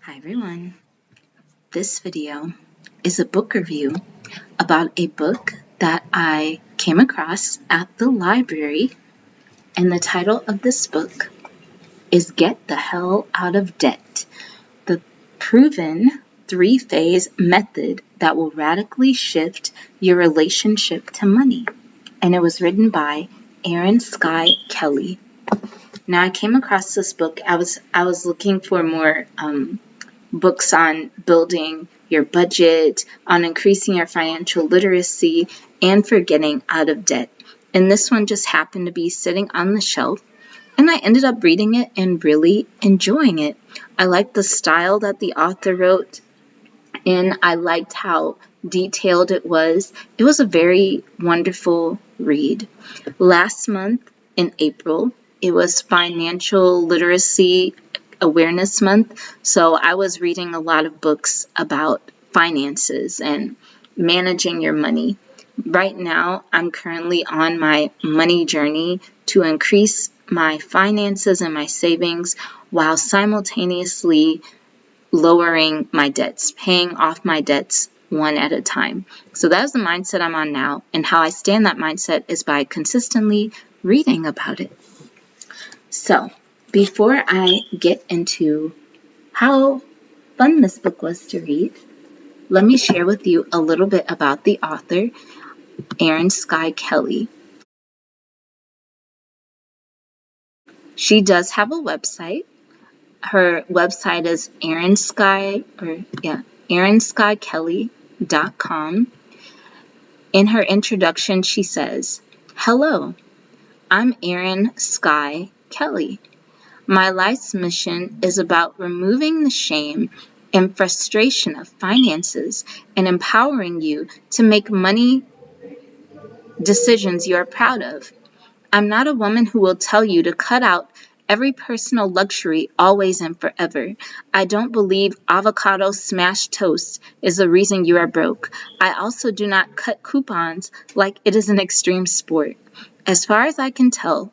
Hi everyone. This video is a book review about a book that I came across at the library, and the title of this book is Get the Hell Out of Debt, the proven three-phase method that will radically shift your relationship to money. And it was written by Erin Skye Kelly. Now I came across this book. I was looking for more books on building your budget, on increasing your financial literacy, and for getting out of debt. And this one just happened to be sitting on the shelf, and I ended up reading it and really enjoying it. I liked the style that the author wrote, and I liked how detailed it was. It was a very wonderful read. Last month in April, it was Financial Literacy Awareness Month, so I was reading a lot of books about finances and managing your money. Right now, I'm currently on my money journey to increase my finances and my savings while simultaneously lowering my debts, paying off my debts one at a time. So that's the mindset I'm on now, and how I stay in that mindset is by consistently reading about it. So before I get into how fun this book was to read, let me share with you a little bit about the author, Erin Skye Kelly. She does have a website. Her website is erinskyekelly.com. In her introduction, she says, "Hello, I'm Erin Skye Kelly. My life's mission is about removing the shame and frustration of finances and empowering you to make money decisions you are proud of. I'm not a woman who will tell you to cut out every personal luxury always and forever. I don't believe avocado smashed toast is the reason you are broke. I also do not cut coupons like it is an extreme sport. As far as I can tell,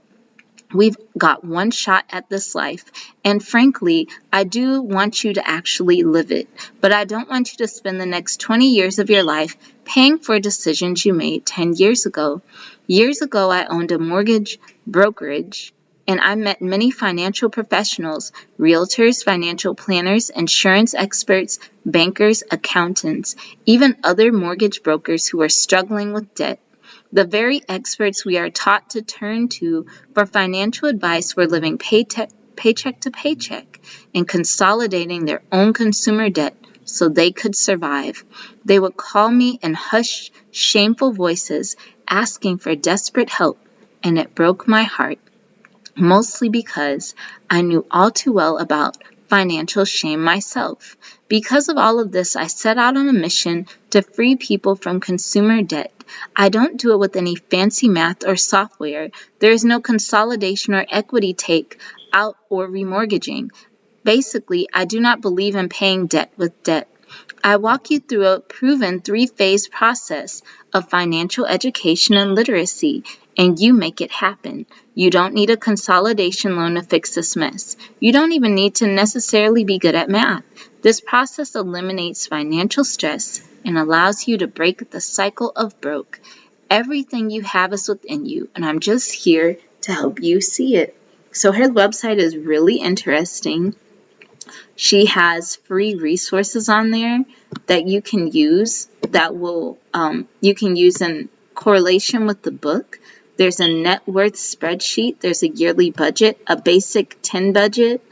we've got one shot at this life, and frankly, I do want you to actually live it, but I don't want you to spend the next 20 years of your life paying for decisions you made 10 years ago. Years ago, I owned a mortgage brokerage, and I met many financial professionals, realtors, financial planners, insurance experts, bankers, accountants, even other mortgage brokers who are struggling with debt. The very experts we are taught to turn to for financial advice were living paycheck to paycheck and consolidating their own consumer debt so they could survive. They would call me in hushed, shameful voices asking for desperate help, and it broke my heart, mostly because I knew all too well about financial shame myself. Because of all of this, I set out on a mission to free people from consumer debt. I don't do it with any fancy math or software. There is no consolidation or equity take out or remortgaging. Basically, I do not believe in paying debt with debt. I walk you through a proven three-phase process of financial education and literacy, and you make it happen. You don't need a consolidation loan to fix this mess. You don't even need to necessarily be good at math. This process eliminates financial stress and allows you to break the cycle of broke. Everything you have is within you, and I'm just here to help you see it." So her website is really interesting. She has free resources on there that you can use that will you can use in correlation with the book. There's a net worth spreadsheet. There's a yearly budget, a basic 10 budget,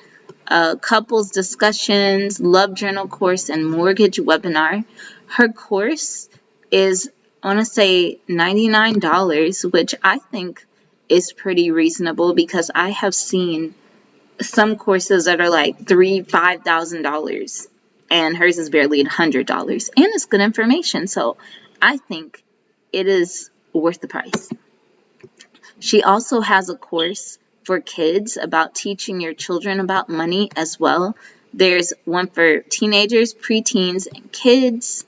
couples discussions, love journal course, and mortgage webinar. Her course is, I want to say, $99, which I think is pretty reasonable because I have seen some courses that are like $5,000, and hers is barely $100, and it's good information, so I think it is worth the price. She also has a course for kids about teaching your children about money as well. There's one for teenagers, preteens, and kids,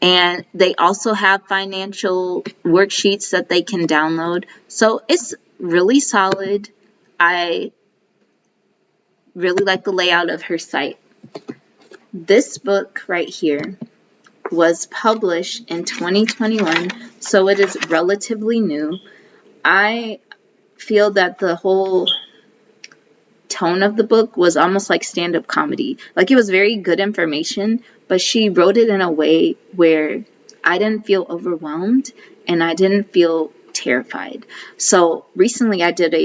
and they also have financial worksheets that they can download, so it's really solid. I really like the layout of her site. This book right here was published in 2021, so it is relatively new. I feel that the whole tone of the book was almost like stand-up comedy. Like, it was very good information, but she wrote it in a way where I didn't feel overwhelmed and I didn't feel terrified. So recently I did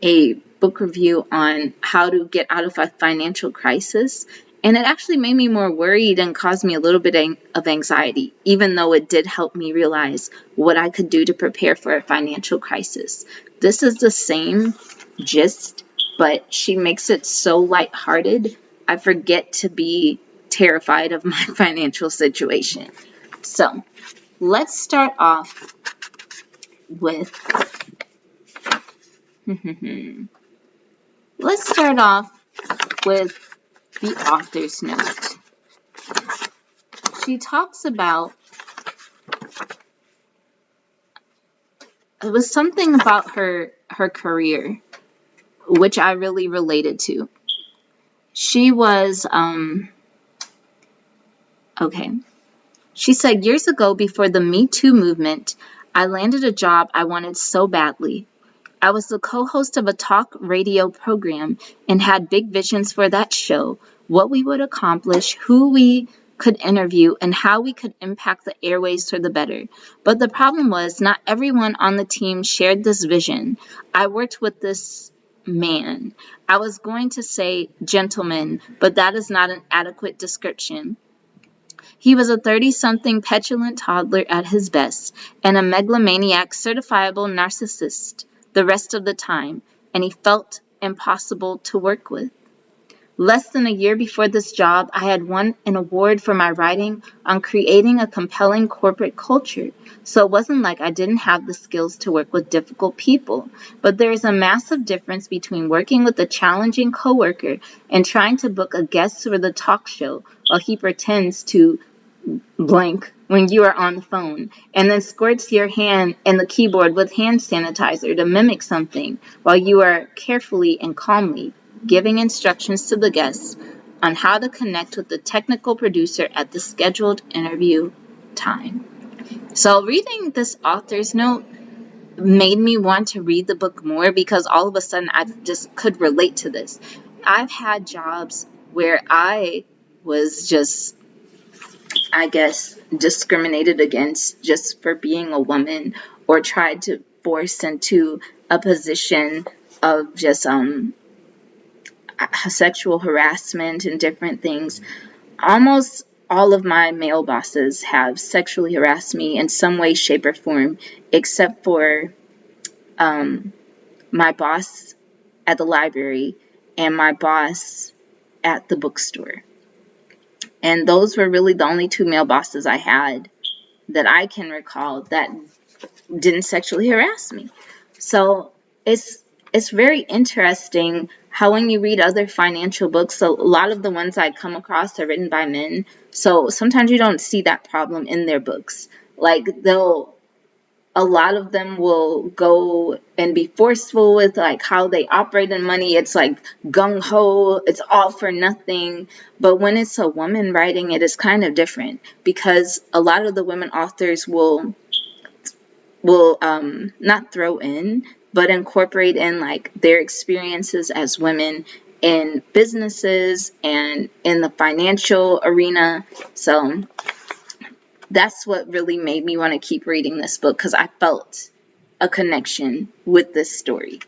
a book review on how to get out of a financial crisis, and it actually made me more worried and caused me a little bit of anxiety, even though it did help me realize what I could do to prepare for a financial crisis. This is the same gist, but she makes it so lighthearted, I forget to be terrified of my financial situation. So, let's start off with let's start off with the author's note. She talks about, it was something about her career, which I really related to. She was, okay. She said, years ago, before the Me Too movement, I landed a job I wanted so badly. I was the co-host of a talk radio program and had big visions for that show, what we would accomplish, who we could interview, and how we could impact the airways for the better. But the problem was not everyone on the team shared this vision. I worked with this man. I was going to say gentleman, but that is not an adequate description. He was a 30-something petulant toddler at his best, and a megalomaniac certifiable narcissist the rest of the time, and he felt impossible to work with. Less than a year before this job, I had won an award for my writing on creating a compelling corporate culture, so it wasn't like I didn't have the skills to work with difficult people. But there is a massive difference between working with a challenging coworker and trying to book a guest for the talk show while he pretends to blank when you are on the phone, and then squirts your hand in the keyboard with hand sanitizer to mimic something while you are carefully and calmly giving instructions to the guests on how to connect with the technical producer at the scheduled interview time. So reading this author's note made me want to read the book more, because all of a sudden I just could relate to this. I've had jobs where I was just, I guess, discriminated against just for being a woman, or tried to force into a position of just sexual harassment and different things. Almost all of my male bosses have sexually harassed me in some way, shape, or form, except for my boss at the library and my boss at the bookstore. And those were really the only two male bosses I had that I can recall that didn't sexually harass me. So it's very interesting how when you read other financial books, a lot of the ones I come across are written by men. So sometimes you don't see that problem in their books. Like, a lot of them will go and be forceful with like how they operate in money. It's like gung-ho, it's all for nothing. But when it's a woman writing, it is kind of different, because a lot of the women authors will not throw in, but incorporate in like their experiences as women in businesses and in the financial arena. So that's what really made me want to keep reading this book, because I felt a connection with this story.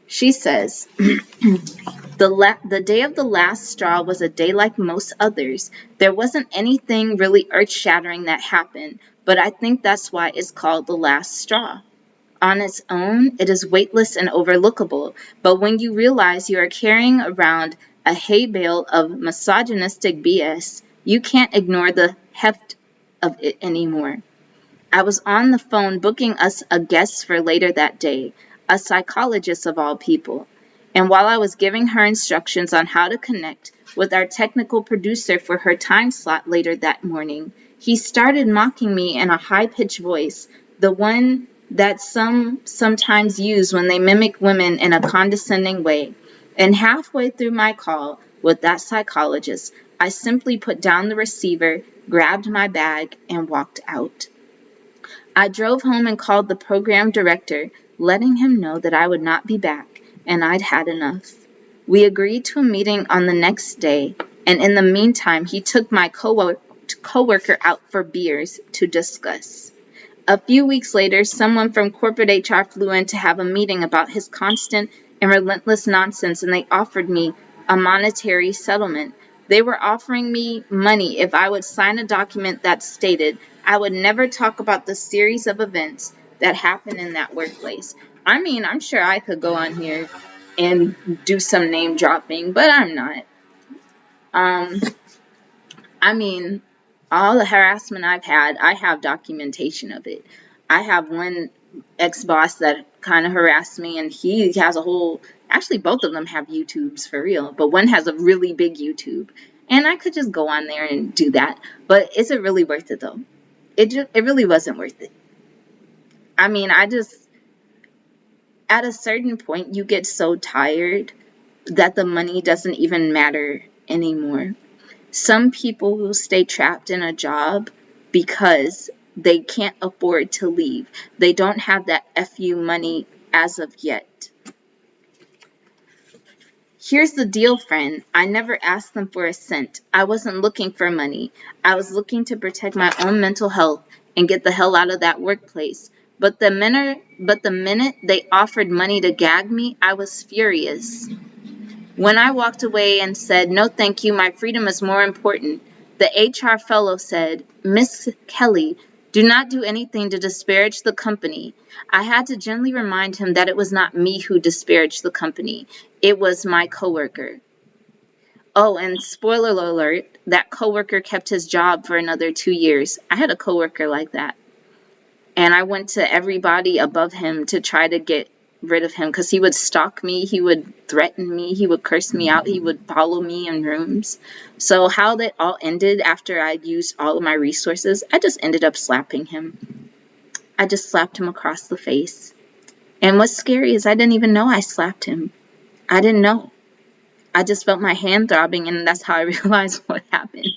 She says, the day of the last straw was a day like most others. There wasn't anything really earth-shattering that happened, but I think that's why it's called the last straw. On its own, it is weightless and overlookable, but when you realize you are carrying around a hay bale of misogynistic BS, you can't ignore the heft of it anymore. I was on the phone booking us a guest for later that day, a psychologist of all people. And while I was giving her instructions on how to connect with our technical producer for her time slot later that morning, he started mocking me in a high-pitched voice, the one that some sometimes use when they mimic women in a condescending way. And halfway through my call, with that psychologist, I simply put down the receiver, grabbed my bag, and walked out. I drove home and called the program director, letting him know that I would not be back and I'd had enough. We agreed to a meeting on the next day, and in the meantime, he took my coworker out for beers to discuss. A few weeks later, someone from corporate HR flew in to have a meeting about his constant and relentless nonsense, and they offered me a monetary settlement. They were offering me money if I would sign a document that stated I would never talk about the series of events that happened in that workplace. I mean, I'm sure I could go on here and do some name dropping, but I'm not. I mean, all the harassment I've had, I have documentation of it. I have one ex-boss that kind of harassed me, and he has a whole, actually both of them have YouTubes for real, but one has a really big YouTube. And I could just go on there and do that. But is it really worth it though? It really wasn't worth it. I mean, at a certain point, you get so tired that the money doesn't even matter anymore. Some people will stay trapped in a job because they can't afford to leave. They don't have that FU money as of yet. Here's the deal, friend. I never asked them for a cent. I wasn't looking for money. I was looking to protect my own mental health and get the hell out of that workplace. But the minute they offered money to gag me, I was furious. When I walked away and said, "No, thank you, my freedom is more important," the HR fellow said, "Miss Kelly, do not do anything to disparage the company." I had to gently remind him that it was not me who disparaged the company. It was my coworker. Oh, and spoiler alert, that coworker kept his job for another 2 years. I had a coworker like that. And I went to everybody above him to try to get rid of him because he would stalk me, he would threaten me, he would curse me out, he would follow me in rooms. So how that all ended after I used all of my resources, I just ended up slapping him. I just slapped him across the face. And what's scary is I didn't even know I slapped him. I didn't know. I just felt my hand throbbing, and that's how I realized what happened.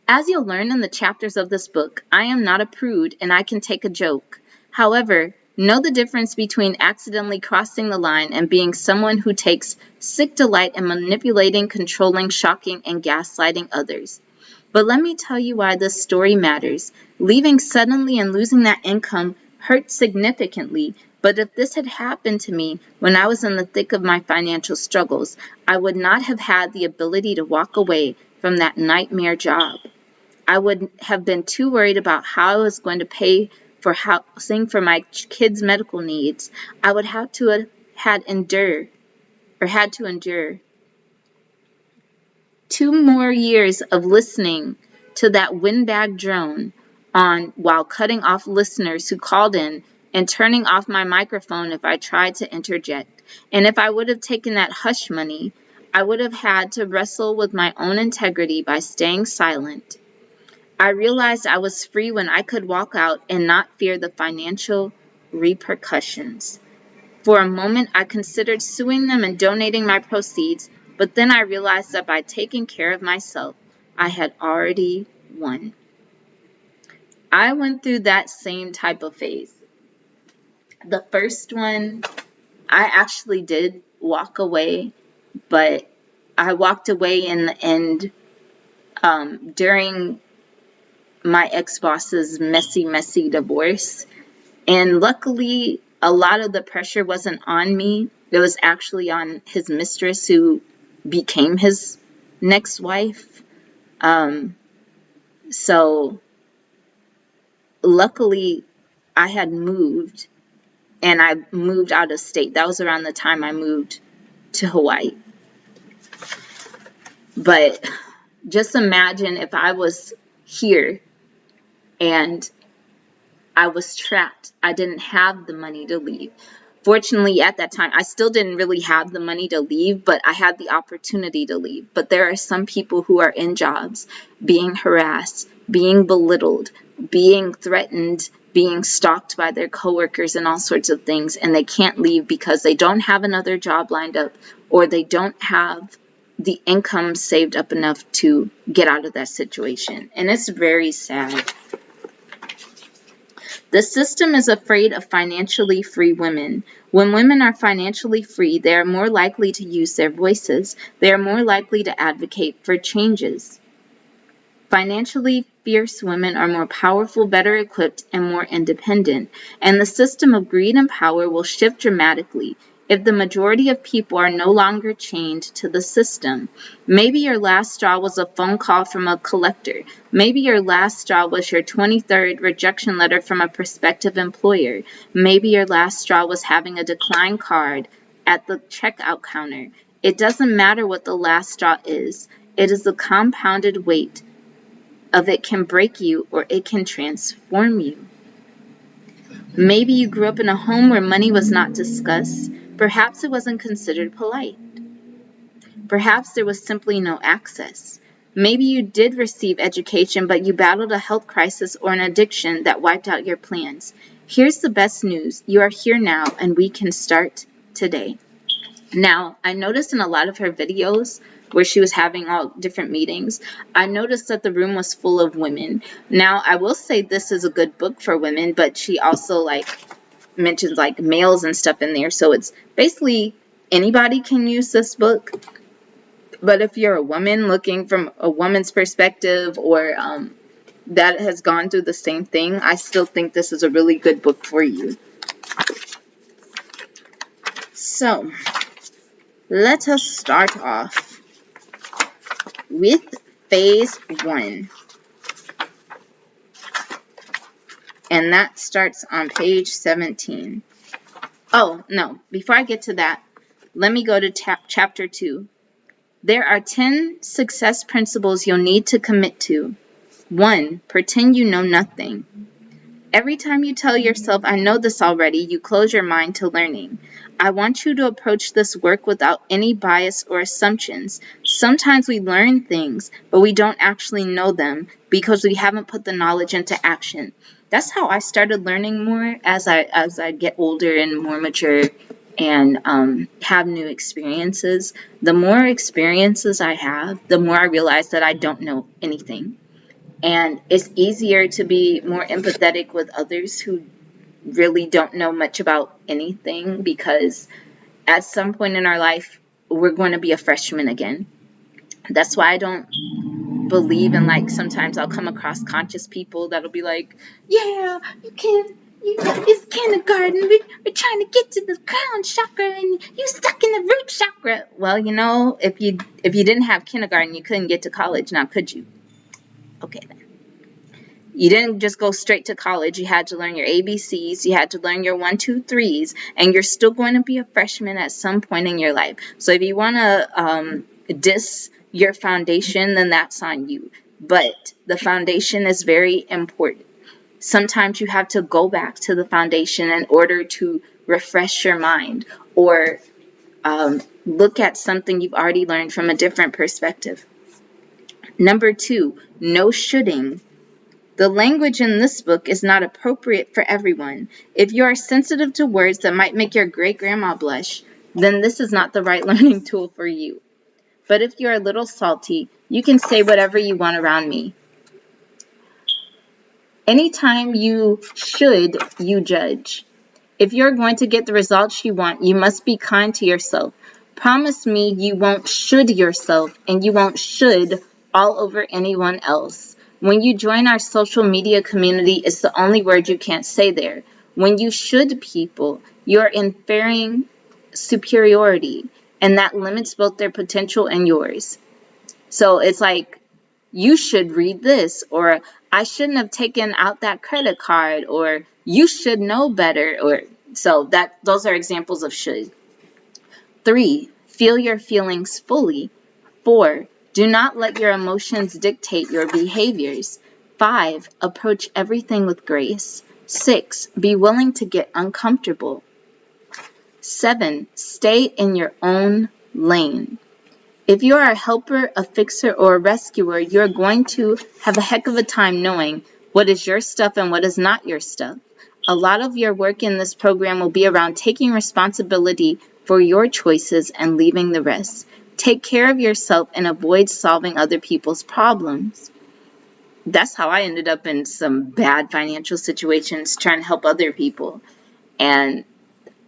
As you'll learn in the chapters of this book, I am not a prude and I can take a joke. However, know the difference between accidentally crossing the line and being someone who takes sick delight in manipulating, controlling, shocking, and gaslighting others. But let me tell you why this story matters. Leaving suddenly and losing that income hurt significantly, but if this had happened to me when I was in the thick of my financial struggles, I would not have had the ability to walk away from that nightmare job. I would have been too worried about how I was going to pay for housing for my kids' medical needs. I would have to had to endure 2 more years of listening to that windbag drone on while cutting off listeners who called in and turning off my microphone if I tried to interject. And if I would have taken that hush money, I would have had to wrestle with my own integrity by staying silent. I realized I was free when I could walk out and not fear the financial repercussions. For a moment, I considered suing them and donating my proceeds, but then I realized that by taking care of myself, I had already won. I went through that same type of phase. The first one, I actually did walk away, but I walked away in the end during my ex-boss's messy divorce. And luckily, a lot of the pressure wasn't on me. It was actually on his mistress who became his next wife. So luckily, I had moved, and I moved out of state. That was around the time I moved to Hawaii. But just imagine if I was here and I was trapped. I didn't have the money to leave. Fortunately, at that time, I still didn't really have the money to leave, but I had the opportunity to leave. But there are some people who are in jobs being harassed, being belittled, being threatened, being stalked by their coworkers and all sorts of things, and they can't leave because they don't have another job lined up or they don't have the income saved up enough to get out of that situation. And it's very sad. The system is afraid of financially free women. When women are financially free, they are more likely to use their voices. They are more likely to advocate for changes. Financially fierce women are more powerful, better equipped, and more independent, and the system of greed and power will shift dramatically if the majority of people are no longer chained to the system. Maybe your last straw was a phone call from a collector. Maybe your last straw was your 23rd rejection letter from a prospective employer. Maybe your last straw was having a decline card at the checkout counter. It doesn't matter what the last straw is. It is the compounded weight of it can break you or it can transform you. Maybe you grew up in a home where money was not discussed. Perhaps it wasn't considered polite. Perhaps there was simply no access. Maybe you did receive education, but you battled a health crisis or an addiction that wiped out your plans. Here's the best news. You are here now, and we can start today. Now, I noticed in a lot of her videos where she was having all different meetings, I noticed that the room was full of women. Now, I will say this is a good book for women, but she also mentions males and stuff in there. So it's basically anybody can use this book. But if you're a woman looking from a woman's perspective or that has gone through the same thing, I still think this is a really good book for you. So, let us start off with phase 1. And that starts on page 17. Oh, no, before I get to that, let me go to chapter 2. There are 10 success principles you'll need to commit to. 1. Pretend you know nothing. Every time you tell yourself, I know this already, you close your mind to learning. I want you to approach this work without any bias or assumptions. Sometimes we learn things, but we don't actually know them because we haven't put the knowledge into action. That's how I started learning more as I get older and more mature and have new experiences. The more experiences I have, the more I realize that I don't know anything. And it's easier to be more empathetic with others who really don't know much about anything, because at some point in our life, we're going to be a freshman again. That's why I don't believe in, sometimes I'll come across conscious people that'll be like, yeah, it's kindergarten, we're trying to get to the crown chakra and you stuck in the root chakra. Well, if you didn't have kindergarten, you couldn't get to college now, could you? Okay, then. You didn't just go straight to college. You had to learn your ABCs. You had to learn your 1, 2, 3s. And you're still going to be a freshman at some point in your life. So if you want to diss your foundation, then that's on you. But the foundation is very important. Sometimes you have to go back to the foundation in order to refresh your mind or look at something you've already learned from a different perspective. Number 2, no shoulding. The language in this book is not appropriate for everyone. If you are sensitive to words that might make your great-grandma blush, then this is not the right learning tool for you. But if you're a little salty, you can say whatever you want around me. Anytime you should, you judge. If you're going to get the results you want, you must be kind to yourself. Promise me you won't should yourself and you won't should all over anyone else. When you join our social media community, it's the only word you can't say there. When you should people, you're inferring superiority, and that limits both their potential and yours. So it's like, you should read this, or I shouldn't have taken out that credit card, or you should know better, or so those are examples of should. 3, feel your feelings fully. 4, do not let your emotions dictate your behaviors. 5, approach everything with grace. 6, be willing to get uncomfortable. 7, stay in your own lane. If you are a helper, a fixer, or a rescuer, you're going to have a heck of a time knowing what is your stuff and what is not your stuff. A lot of your work in this program will be around taking responsibility for your choices and leaving the rest. Take care of yourself and avoid solving other people's problems. That's how I ended up in some bad financial situations trying to help other people. And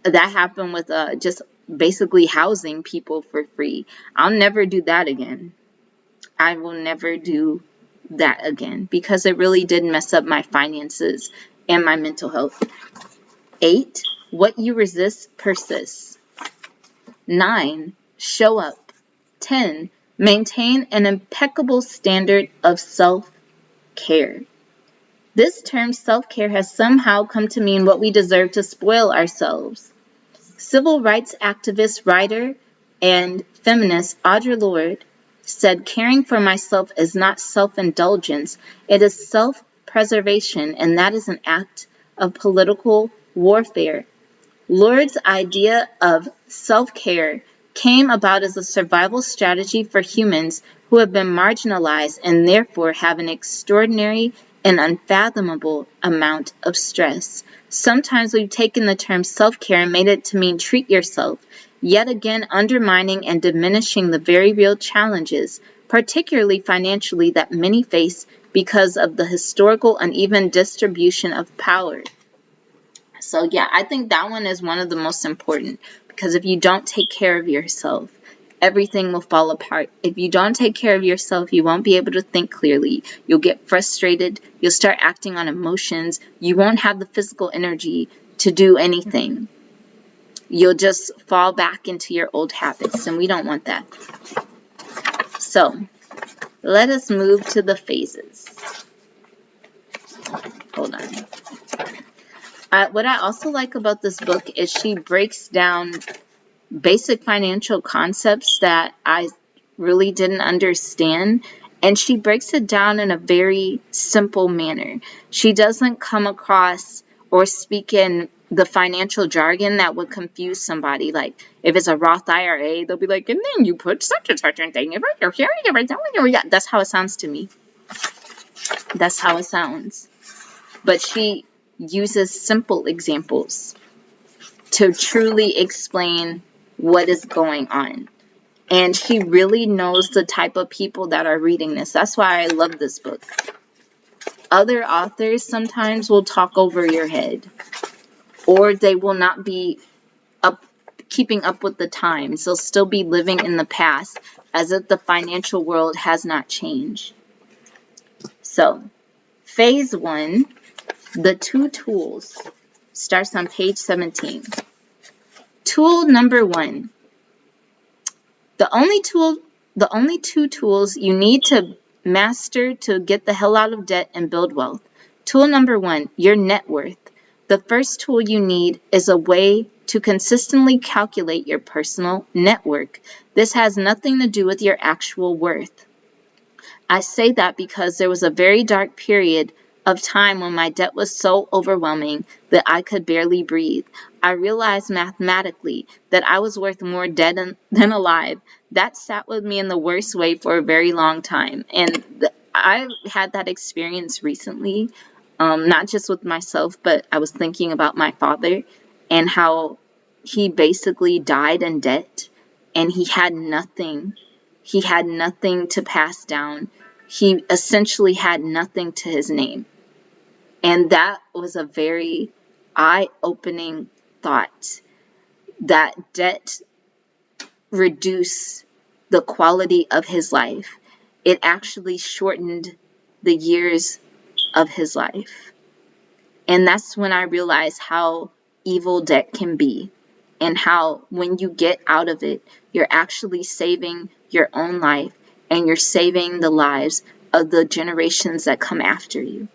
that happened with just basically housing people for free. I'll never do that again. I will never do that again because it really did mess up my finances and my mental health. 8, what you resist persists. 9, show up. 10, maintain an impeccable standard of self-care. This term self-care has somehow come to mean what we deserve to spoil ourselves. Civil rights activist, writer, and feminist Audre Lorde said, caring for myself is not self-indulgence, it is self-preservation, and that is an act of political warfare. Lorde's idea of self-care came about as a survival strategy for humans who have been marginalized and therefore have an extraordinary and unfathomable amount of stress. Sometimes we've taken the term self-care and made it to mean treat yourself, yet again undermining and diminishing the very real challenges, particularly financially, that many face because of the historical uneven distribution of power. So yeah, I think that one is one of the most important, because if you don't take care of yourself, everything will fall apart. If you don't take care of yourself, you won't be able to think clearly. You'll get frustrated. You'll start acting on emotions. You won't have the physical energy to do anything. You'll just fall back into your old habits, and we don't want that. So let us move to the phases. Hold on. What I also like about this book is she breaks down basic financial concepts that I really didn't understand, and she breaks it down in a very simple manner. She doesn't come across or speak in the financial jargon that would confuse somebody. Like if it's a Roth IRA, they'll be like, and then you put such and such a thing. That's how it sounds to me. That's how it sounds. But she uses simple examples to truly explain what is going on. And she really knows the type of people that are reading this. That's why I love this book. Other authors sometimes will talk over your head, or they will not be keeping up with the times. They'll still be living in the past as if the financial world has not changed. So, phase 1, the 2 tools, starts on page 17. Tool number 1. The only 2 tools you need to master to get the hell out of debt and build wealth. Tool number 1, your net worth. The first tool you need is a way to consistently calculate your personal net worth. This has nothing to do with your actual worth. I say that because there was a very dark period of time when my debt was so overwhelming that I could barely breathe. I realized mathematically that I was worth more dead than alive. That sat with me in the worst way for a very long time. And I had that experience recently, not just with myself, but I was thinking about my father and how he basically died in debt and he had nothing. He had nothing to pass down. He essentially had nothing to his name. And that was a very eye-opening thought, that debt reduced the quality of his life. It actually shortened the years of his life. And that's when I realized how evil debt can be, and how when you get out of it, you're actually saving your own life and you're saving the lives of the generations that come after you.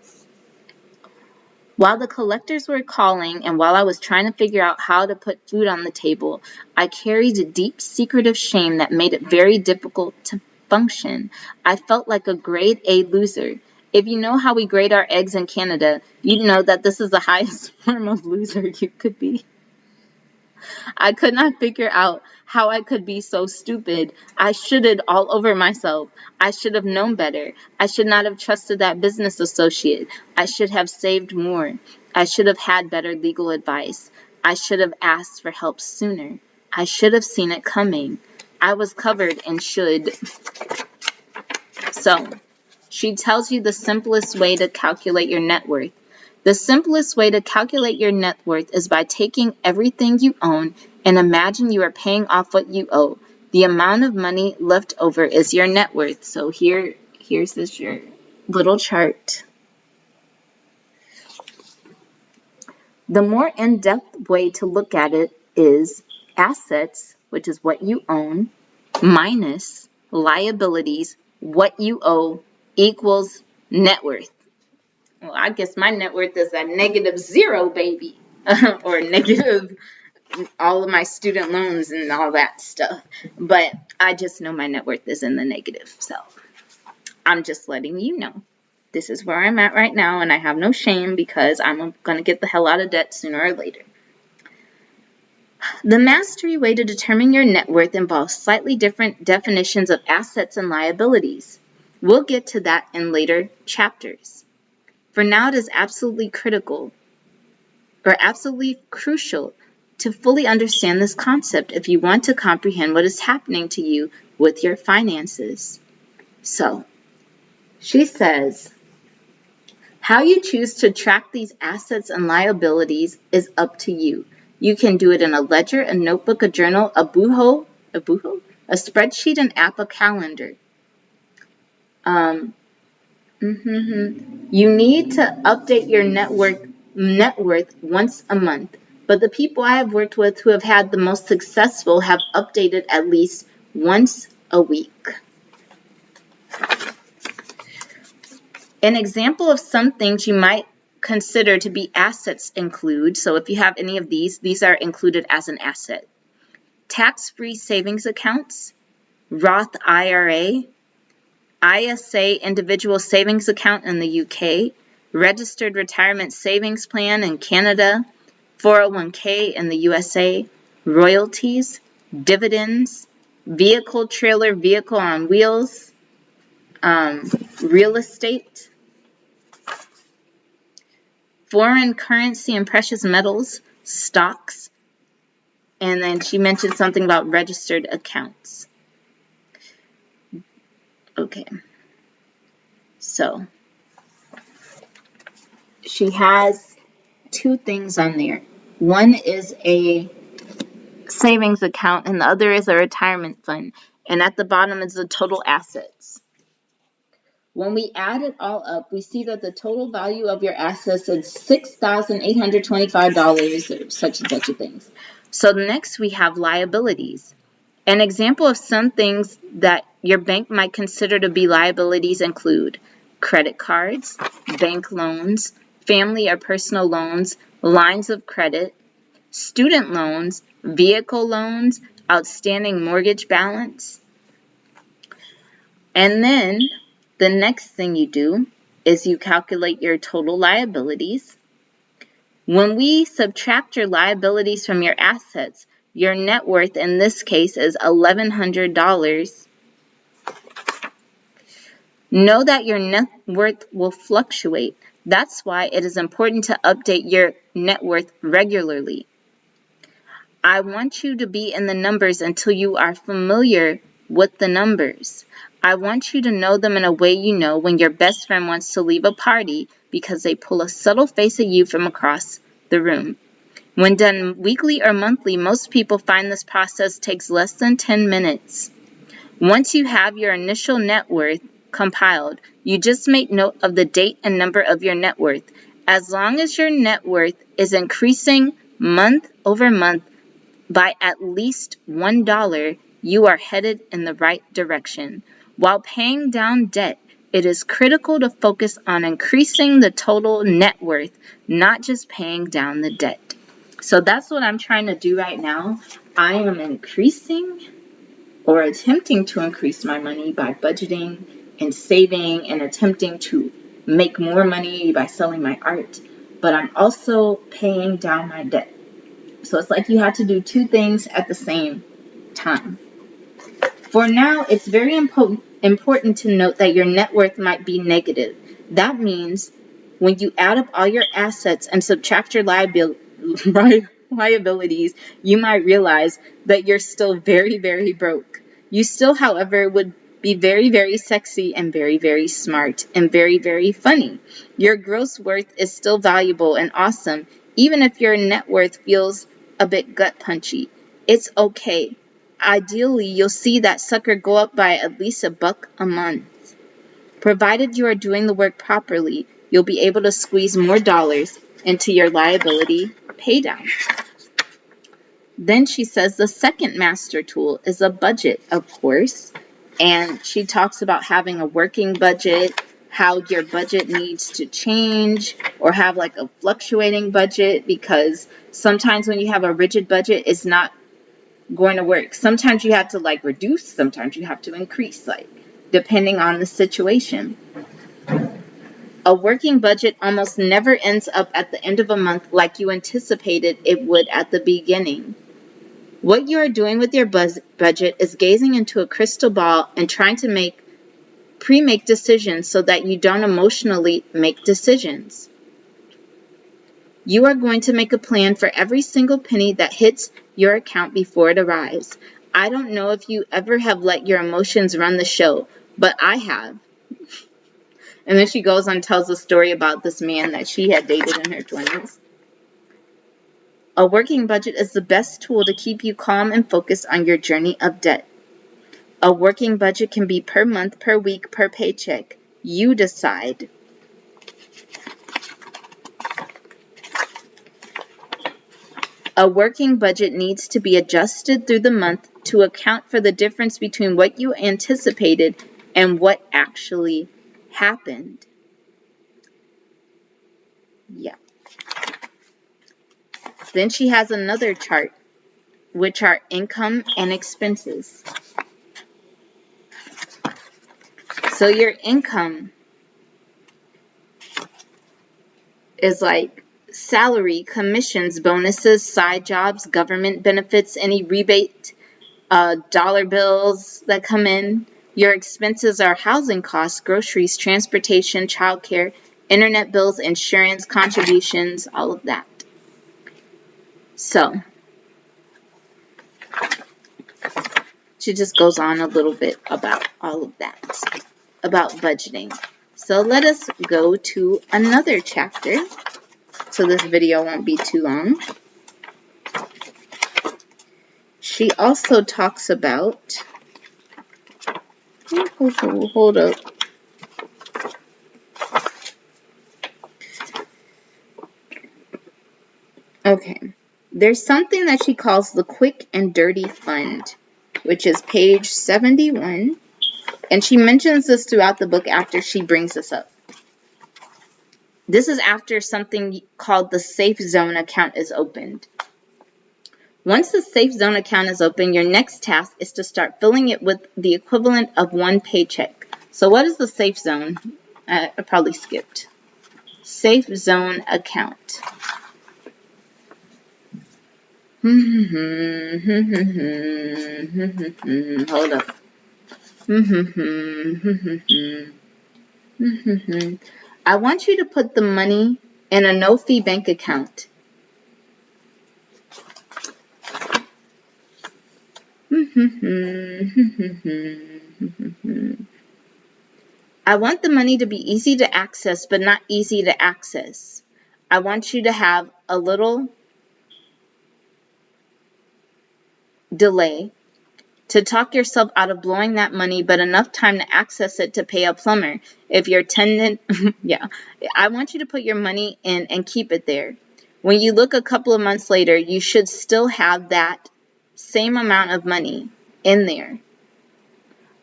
While the collectors were calling and while I was trying to figure out how to put food on the table, I carried a deep secretive shame that made it very difficult to function. I felt like a grade A loser. If you know how we grade our eggs in Canada, you know that this is the highest form of loser you could be. I could not figure out how I could be so stupid. I shitted all over myself. I should have known better. I should not have trusted that business associate. I should have saved more. I should have had better legal advice. I should have asked for help sooner. I should have seen it coming. I was covered and should. So, she tells you the simplest way to calculate your net worth. The simplest way to calculate your net worth is by taking everything you own and imagine you are paying off what you owe. The amount of money left over is your net worth. So here's your little chart. The more in-depth way to look at it is assets, which is what you own, minus liabilities, what you owe, equals net worth. Well, I guess my net worth is at -0, baby. Or negative all of my student loans and all that stuff. But I just know my net worth is in the negative. So I'm just letting you know. This is where I'm at right now, and I have no shame because I'm going to get the hell out of debt sooner or later. The mastery way to determine your net worth involves slightly different definitions of assets and liabilities. We'll get to that in later chapters. For now, it is absolutely crucial to fully understand this concept if you want to comprehend what is happening to you with your finances. So, she says, how you choose to track these assets and liabilities is up to you. You can do it in a ledger, a notebook, a journal, a spreadsheet, an app, a calendar. You need to update your net worth once a month. But the people I have worked with who have had the most successful have updated at least once a week. An example of some things you might consider to be assets include, so if you have any of these are included as an asset. Tax-free savings accounts, Roth IRA, ISA individual savings account in the UK, registered retirement savings plan in Canada, 401k in the USA, royalties, dividends, vehicle on wheels, real estate, foreign currency and precious metals, stocks, and then she mentioned something about registered accounts. Okay, so she has two things on there. One is a savings account and the other is a retirement fund. And at the bottom is the total assets. When we add it all up, we see that the total value of your assets is $6,825 or such and such a things. So next we have liabilities. An example of some things that your bank might consider to be liabilities include credit cards, bank loans, family or personal loans, lines of credit, student loans, vehicle loans, outstanding mortgage balance. And then the next thing you do is you calculate your total liabilities. When we subtract your liabilities from your assets, your net worth in this case is $1,100. Know that your net worth will fluctuate. That's why it is important to update your net worth regularly. I want you to be in the numbers until you are familiar with the numbers. I want you to know them in a way you know when your best friend wants to leave a party because they pull a subtle face at you from across the room. When done weekly or monthly, most people find this process takes less than 10 minutes. Once you have your initial net worth compiled, you just make note of the date and number of your net worth. As long as your net worth is increasing month over month by at least $1, you are headed in the right direction. While paying down debt, it is critical to focus on increasing the total net worth, not just paying down the debt. So that's what I'm trying to do right now. I am increasing or attempting to increase my money by budgeting and saving and attempting to make more money by selling my art. But I'm also paying down my debt. So it's like you have to do two things at the same time. For now, it's very important to note that your net worth might be negative. That means when you add up all your assets and subtract your liabilities, you might realize that you're still very, very broke. You still, however, would be very, very sexy and very, very smart and very, very funny. Your gross worth is still valuable and awesome, even if your net worth feels a bit gut punchy. It's okay. Ideally, you'll see that sucker go up by at least $1 a month. Provided you are doing the work properly, you'll be able to squeeze more dollars into your liability paydown. Then she says the second master tool is a budget, of course. And she talks about having a working budget, how your budget needs to change or have like a fluctuating budget, because sometimes when you have a rigid budget, it's not going to work. Sometimes you have to like reduce, sometimes you have to increase, like depending on the situation. A working budget almost never ends up at the end of a month like you anticipated it would at the beginning. What you are doing with your budget is gazing into a crystal ball and trying to pre-make decisions so that you don't emotionally make decisions. You are going to make a plan for every single penny that hits your account before it arrives. I don't know if you ever have let your emotions run the show, but I have. And then she goes on and tells a story about this man that she had dated in her 20s. A working budget is the best tool to keep you calm and focused on your journey of debt. A working budget can be per month, per week, per paycheck. You decide. A working budget needs to be adjusted through the month to account for the difference between what you anticipated and what actually happened. Yeah. Then she has another chart, which are income and expenses. So your income is like salary, commissions, bonuses, side jobs, government benefits, any rebate, dollar bills that come in. Your expenses are housing costs, groceries, transportation, childcare, internet bills, insurance, contributions, all of that. So she just goes on a little bit about all of that, about budgeting. So let us go to another chapter, so this video won't be too long. She also talks about, hold up. Okay, there's something that she calls the quick and dirty fund, which is page 71. And she mentions this throughout the book after she brings this up. This is after something called the Safe Zone account is opened. Once the Safe Zone account is open, your next task is to start filling it with the equivalent of one paycheck. So what is the Safe Zone? I probably skipped. Safe Zone account. Hold up. I want you to put the money in a no-fee bank account. I want the money to be easy to access, but not easy to access. I want you to have a little delay to talk yourself out of blowing that money, but enough time to access it to pay a plumber. If your tenant, yeah, I want you to put your money in and keep it there. When you look a couple of months later, you should still have that same amount of money in there.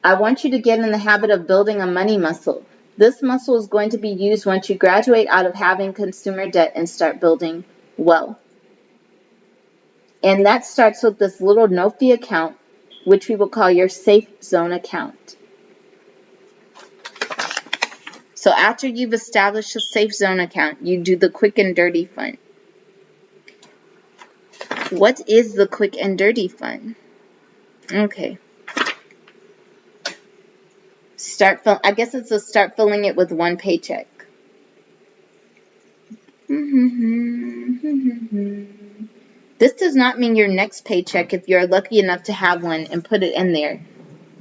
I want you to get in the habit of building a money muscle. This muscle is going to be used once you graduate out of having consumer debt and start building wealth. And that starts with this little no-fee account, which we will call your Safe Zone account. So after you've established a Safe Zone account, you do the quick and dirty fund. What is the quick and dirty fund? Okay. I guess it's to start filling it with one paycheck. This does not mean your next paycheck if you're lucky enough to have one and put it in there.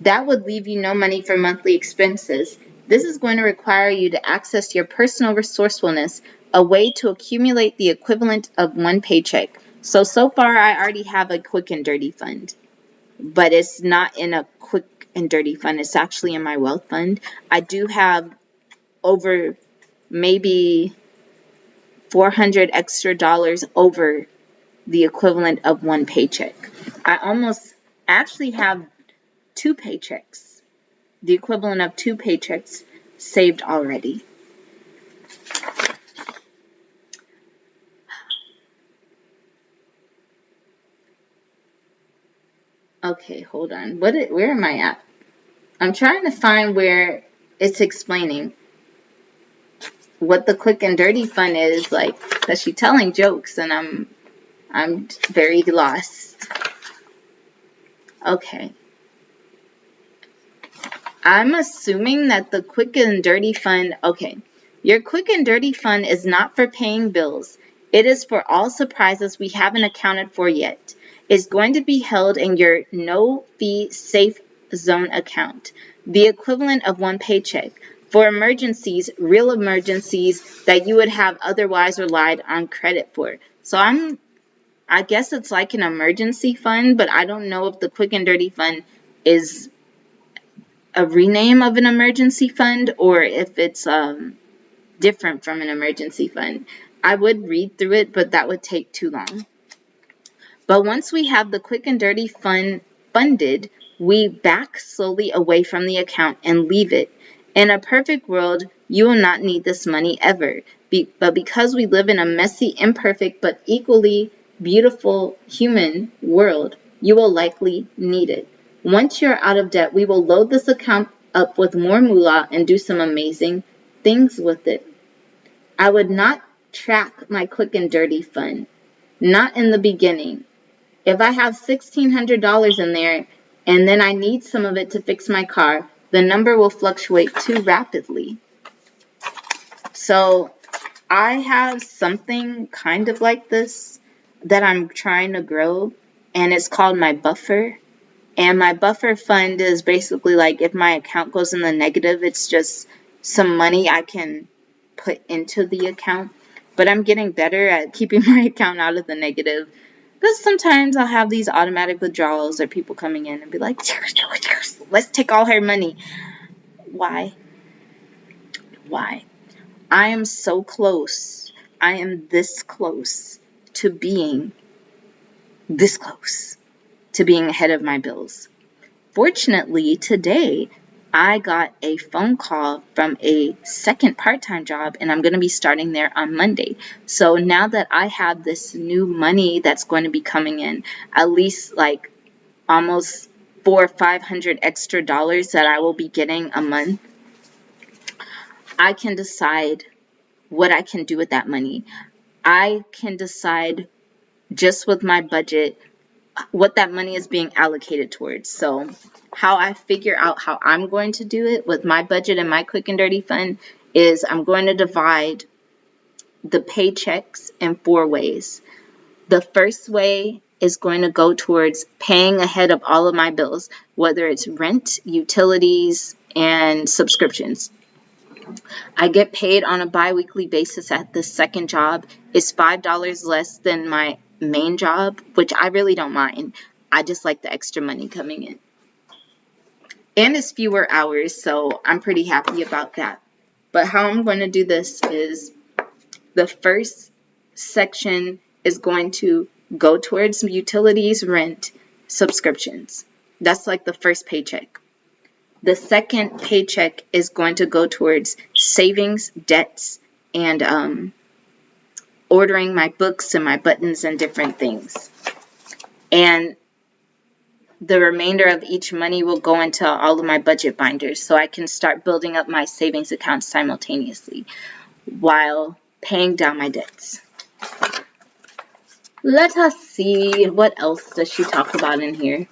That would leave you no money for monthly expenses. This is going to require you to access your personal resourcefulness, a way to accumulate the equivalent of one paycheck. So far I already have a quick and dirty fund, but it's not in a quick and dirty fund. It's actually in my wealth fund. I do have over maybe $400 extra over the equivalent of one paycheck. I actually have 2 paychecks, the equivalent of 2 paychecks saved already. Okay, hold on. Where am I at? I'm trying to find where it's explaining what the quick and dirty fun is, like, because she's telling jokes and I'm very lost. Okay. I'm assuming that the quick and dirty fund, okay. Your quick and dirty fund is not for paying bills. It is for all surprises we haven't accounted for yet. It's going to be held in your no-fee safe zone account, the equivalent of one paycheck, for emergencies, real emergencies that you would have otherwise relied on credit for. So I guess it's like an emergency fund, but I don't know if the quick and dirty fund is a rename of an emergency fund or if it's different from an emergency fund. I would read through it, but that would take too long. But once we have the quick and dirty fund funded, we back slowly away from the account and leave it. In a perfect world, you will not need this money ever. But because we live in a messy, imperfect, but equally beautiful human world, you will likely need it. Once you're out of debt, we will load this account up with more moolah and do some amazing things with it. I would not track my quick and dirty fund. Not in the beginning. If I have $1,600 in there and then I need some of it to fix my car, the number will fluctuate too rapidly. So I have something kind of like this that I'm trying to grow, and it's called my buffer. And my buffer fund is basically like if my account goes in the negative, it's just some money I can put into the account. But I'm getting better at keeping my account out of the negative. Because sometimes I'll have these automatic withdrawals or people coming in and be like, let's take all her money. Why? Why? I am so close. I am this close to being this close to being ahead of my bills. Fortunately, today, I got a phone call from a second part-time job, and I'm going to be starting there on Monday. So now that I have this new money that's going to be coming in, at least like almost $400 or $500 extra that I will be getting a month, I can decide what I can do with that money. I can decide just with my budget what that money is being allocated towards. So how I figure out how I'm going to do it with my budget and my quick and dirty fund is I'm going to divide the paychecks in 4 ways. The first way is going to go towards paying ahead of all of my bills, whether it's rent, utilities, and subscriptions. I get paid on a bi-weekly basis at the second job. It's $5 less than my main job, which I really don't mind. I just like the extra money coming in. And it's fewer hours, so I'm pretty happy about that. But how I'm going to do this is the first section is going to go towards utilities, rent, subscriptions. That's like the first paycheck. The second paycheck is going to go towards savings, debts, and ordering my books and my buttons and different things. And the remainder of each money will go into all of my budget binders so I can start building up my savings accounts simultaneously while paying down my debts. Let us see, what else does she talk about in here?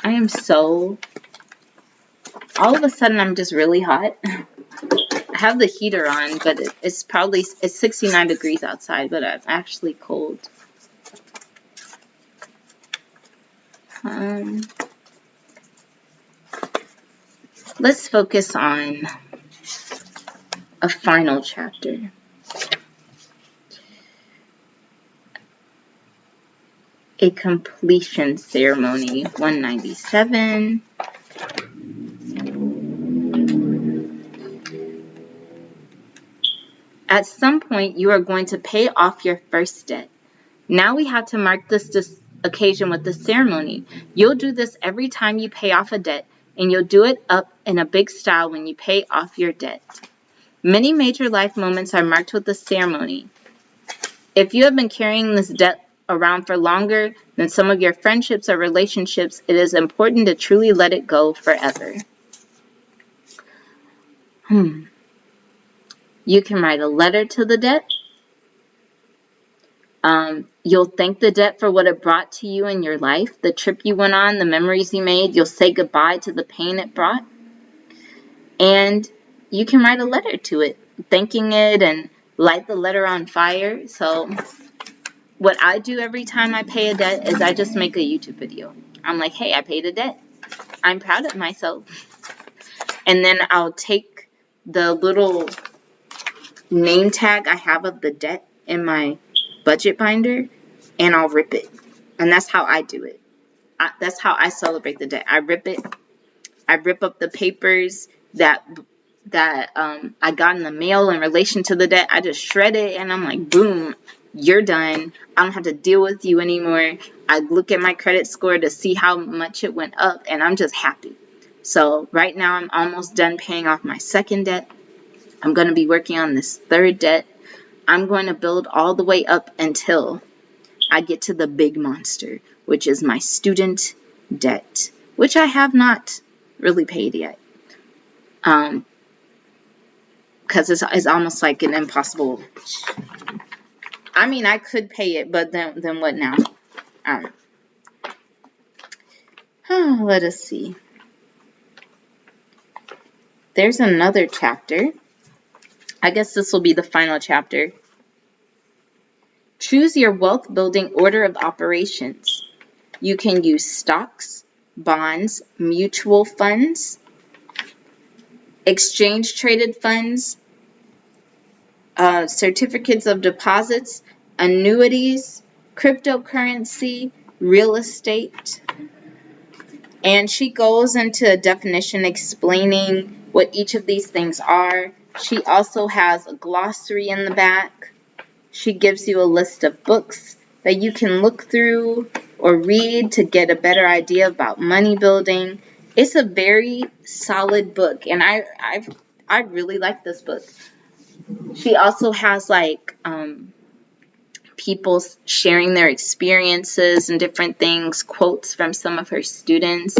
I am so... all of a sudden I'm just really hot. I have the heater on, but it's 69 degrees outside, but I'm actually cold. let's focus on a final chapter. A completion ceremony, 197. At some point, you are going to pay off your first debt. Now we have to mark this occasion with the ceremony. You'll do this every time you pay off a debt, and you'll do it up in a big style when you pay off your debt. Many major life moments are marked with a ceremony. If you have been carrying this debt around for longer than some of your friendships or relationships, it is important to truly let it go forever. You can write a letter to the debt. You'll thank the debt for what it brought to you in your life, the trip you went on, the memories you made. You'll say goodbye to the pain it brought. And you can write a letter to it, thanking it, and light the letter on fire. So what I do every time I pay a debt is I just make a YouTube video. I'm like, hey, I paid a debt. I'm proud of myself. And then I'll take the little name tag I have of the debt in my budget binder, and I'll rip it. And that's how I do it. That's how I celebrate the debt. I rip it. I rip up the papers that I got in the mail in relation to the debt. I just shred it, and I'm like, boom, you're done. I don't have to deal with you anymore. I look at my credit score to see how much it went up, and I'm just happy. So right now I'm almost done paying off my second debt. I'm going to be working on this third debt. I'm going to build all the way up until I get to the big monster, which is my student debt, which I have not really paid yet. Because it's almost like an impossible. I mean, I could pay it, but then what now? Let us see. There's another chapter. I guess this will be the final chapter. Choose your wealth building order of operations. You can use stocks, bonds, mutual funds, exchange traded funds, certificates of deposits, annuities, cryptocurrency, real estate. And she goes into a definition explaining what each of these things are. She also has a glossary in the back. She gives you a list of books that you can look through or read to get a better idea about money building. It's a very solid book, and I really like this book. She also has like people sharing their experiences and different things, quotes from some of her students.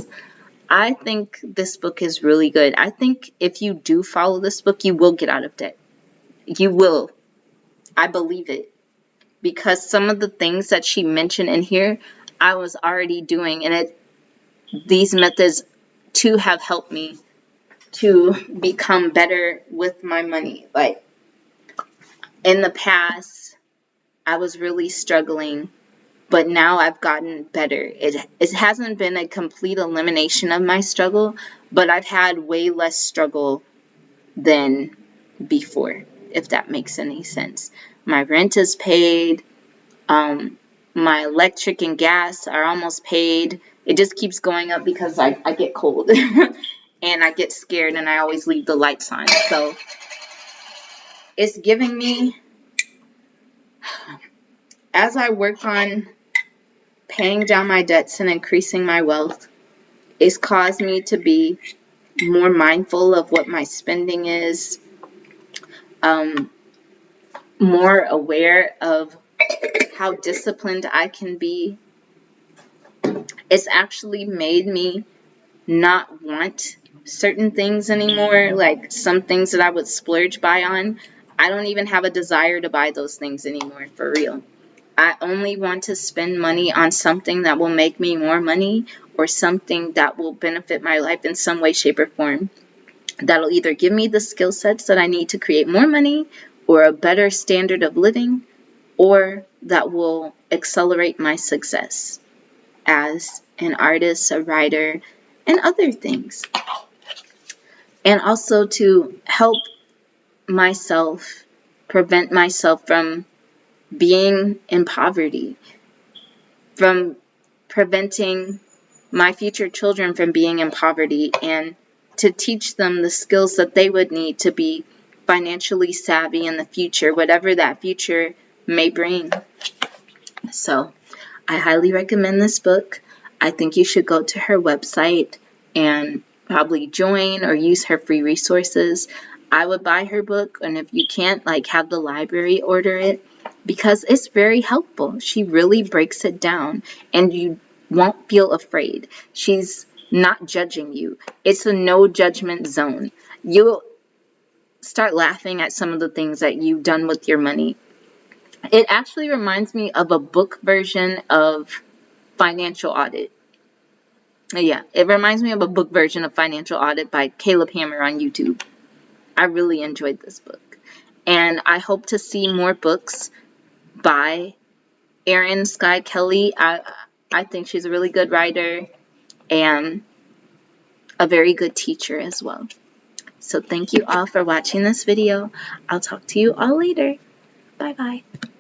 I think this book is really good. I think if you do follow this book, you will get out of debt. You will. I believe it. Because some of the things that she mentioned in here, I was already doing. And these methods, too, have helped me to become better with my money. Like, in the past, I was really struggling. But now I've gotten better. It hasn't been a complete elimination of my struggle, but I've had way less struggle than before, if that makes any sense. My rent is paid. My electric and gas are almost paid. It just keeps going up because I get cold and I get scared and I always leave the lights on. So it's giving me, as I work on paying down my debts and increasing my wealth, it's caused me to be more mindful of what my spending is, more aware of how disciplined I can be. It's actually made me not want certain things anymore, like some things that I would splurge by on. I don't even have a desire to buy those things anymore, for real. I only want to spend money on something that will make me more money or something that will benefit my life in some way, shape, or form. That'll either give me the skill sets that I need to create more money or a better standard of living, or that will accelerate my success as an artist, a writer, and other things. and also to help myself, prevent myself from being in poverty, from preventing my future children from being in poverty, and to teach them the skills that they would need to be financially savvy in the future, whatever that future may bring. So I highly recommend this book. I think you should go to her website and probably join or use her free resources. I would buy her book, and if you can't, like, have the library order it, because it's very helpful. She really breaks it down, and you won't feel afraid. She's not judging you. It's a no judgment zone. You'll start laughing at some of the things that you've done with your money. It actually reminds me of a book version of Financial Audit. Yeah, it reminds me of a book version of Financial Audit by Caleb Hammer on YouTube. I really enjoyed this book. And I hope to see more books by Erin Skye Kelly. I think she's a really good writer and a very good teacher as well. So thank you all for watching this video. I'll talk to you all later. Bye bye.